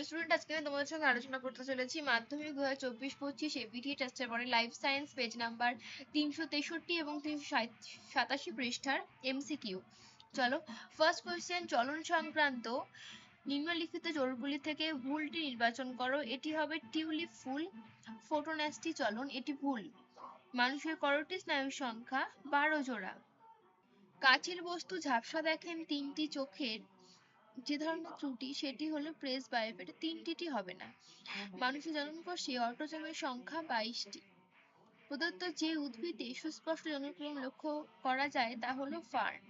Student, আজকে আমি তোমাদের সঙ্গে আলোচনা করতে চলেছি মাধ্যমিক 2024-25 এবিটি টেস্টের পরে লাইফ সায়েন্স পেজ নাম্বার 363 এবং 387 পৃষ্ঠার এমসিকিউ। চলো, ফার্স্ট কোয়েশ্চেন, চলন সংক্রান্ত নিম্নলিখিত জোড়গুলি থেকে ভুলটি নির্বাচন করো। এটি হবে টিউলিপ ফুল, ফোটোন্যাস্টি চলন, এটি ভুল। মানুষের করোটি স্নায়ুর সংখ্যা 12 জোড়া। কাচের বস্তু ঝাপসা দেখেন তিনটি চোখের যে ধরনের ত্রুটি সেটি হলো প্রেস বায়োপ, এটা তিনটি হবে না। মানুষের জননকোষে অটোজোমের সংখ্যা 22টি। প্রদত্ত যে উদ্ভিদে সুস্পষ্ট জননক্রম লক্ষ্য করা যায় তা হলো ফার্ন।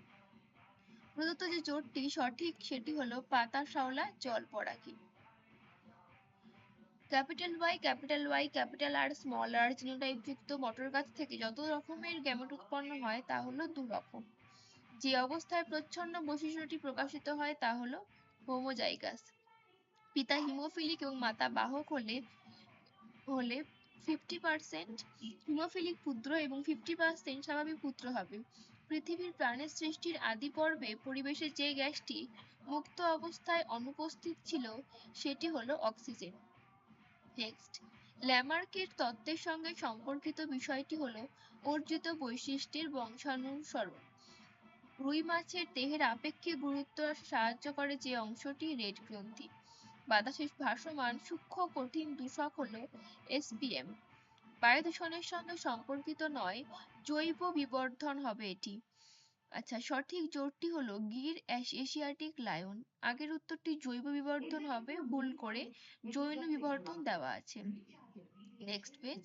প্রদত্ত যে জোটটি সঠিক সেটি হলো পাতা শ্যাওলা জলপরাগী। Capital Y, capital R, small R genotype যুক্ত মটর গাছ থেকে যত রকমের গ্যামেট উৎপন্ন হয় তা হলো 2 রকম। যে অবস্থায় প্রচ্ছন্ন বৈশিষ্ট্যটি প্রকাশিত হয় তা হলো হোমোজাইগাস। পিতা হিমোফিলিক এবং মাতা বাহক হলে 50% হিমোফিলিক পুত্র এবং 50% স্বাভাবিক পুত্র হবে। পৃথিবীর প্রাণের সৃষ্টির আদি পর্বে পরিবেশে যে গ্যাসটি মুক্ত অবস্থায় অনুপস্থিত ছিল সেটি হলো অক্সিজেন। নেক্সট, ল্যামার্কের তত্ত্বের সঙ্গে সম্পর্কিত বিষয়টি হলো অর্জিত বৈশিষ্ট্যের বংশানুসরণ। রুই মাছের দেহের আপেক্ষিক গুরুত্ব সাহায্য করে যে অংশটি রেড গ্রন্থি। বাতাসে ভাসমান সূক্ষ্ম কঠিন দূষক হলো এসপিএম। বায়ু দূষণের সঙ্গে সম্পর্কিত নয়, জৈব বিবর্ধন হবে এটি। আচ্ছা, সঠিক জোটটি হলো গির এশিয়াটিক লায়ন। আগের উত্তরটি জৈব বিবর্ধন হবে, ভুল করে জৈন বিবর্ধন দেওয়া আছে। নেক্সট পেজ,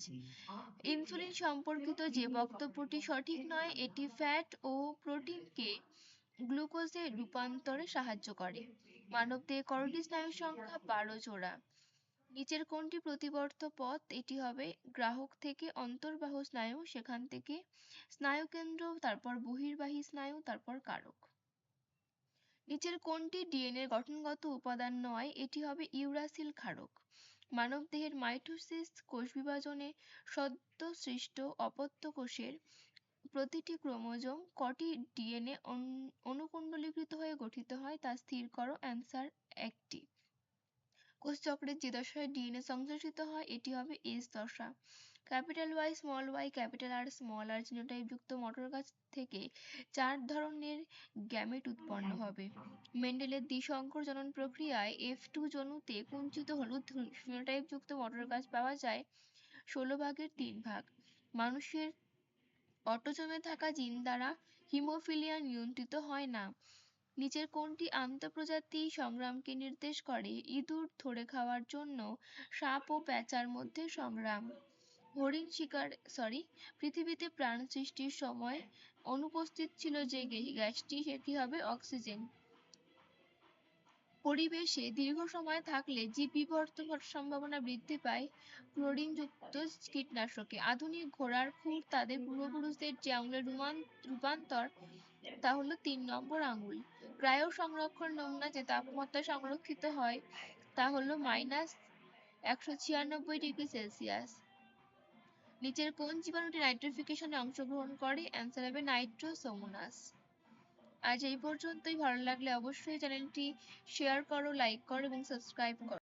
ইনসুলিন সম্পর্কিত যে বক্তব্যটি সঠিক নয়, এটি ফ্যাট ও প্রোটিনকে গ্লুকোজে রূপান্তরে সাহায্য করে। মানবদেহে করোটি স্নায়ুর সংখ্যা 12 জোড়া। নিচের কোনটি প্রতিবর্ত পথ? এটি হবে গ্রাহক থেকে অন্তর্বাহ স্নায়ু, সেখান থেকে স্নায়ুকেন্দ্র, তারপর বহির্বাহী স্নায়ু, তারপর কারক। নিচের কোনটি ডিএনএর গঠনগত উপাদান নয়? এটি হবে ইউরাসিল ক্ষারক। মানবদেহের মাইটোসিস কোষ বিভাজনে সদ্য সৃষ্ট অপত্য কোষের প্রতিটি ক্রোমোজোম কটি ডিএনএ অনুকুণ্ডলীকৃত হয়ে গঠিত হয় তা স্থির করো। অ্যান্সার 1টি। কোষচক্রের যে দশায় ডিএনএ সংশ্লেষিত হয় এটি হবে এস দশা। Capital Y, capital R, small R genotype যুক্ত মটর গাছ থেকে 4 ধরনের গ্যামেট উৎপন্ন হবে। মেন্ডেলের দ্বিসংকর জনন প্রক্রিয়ায় F2 জনুতে কুঞ্চিত হলুদ ফিনোটাইপ যুক্ত মটর গাছ পাওয়া যায় 16 ভাগের 3 ভাগ। মানুষের অটোজোমে থাকা জিন দ্বারা হিমোফিলিয়া নিয়ন্ত্রিত হয় না। নিচের কোনটি আন্তঃপ্রজাতি সংগ্রামকে নির্দেশ করে? ইঁদুর ধরে খাওয়ার জন্য সাপ ও প্যাঁচার মধ্যে সংগ্রাম। হরিণ শিকার পৃথিবীতে প্রাণ সৃষ্টির সময় অনুপস্থিত ছিল যে গ্যাসটি সেটি হবে অক্সিজেন। পরিবেশে দীর্ঘ সময় থাকলে জীব বিবর্তন ঘটার সম্ভাবনা বৃদ্ধি পায় ক্লোরিন যুক্ত কীটনাশকে। আধুনিক ঘোড়ার খুর তাদের পূর্বপুরুষদের যে আঙুলের রূপান্তর তা হলো 3 নম্বর আঙুল। ক্রায়ো সংরক্ষণ নমুনা যে তাপমাত্রায় সংরক্ষিত হয় তা হলো -196°C। নিচের কোন জীবাণুটি নাইট্রিফিকেশনে অংশগ্রহণ করে? অ্যান্সার হবে নাইট্রোসোমোনাস। আজ এই পর্যন্তই। ভালো লাগলে অবশ্যই চ্যানেলটি শেয়ার করো, লাইক করো এবং সাবস্ক্রাইব করো।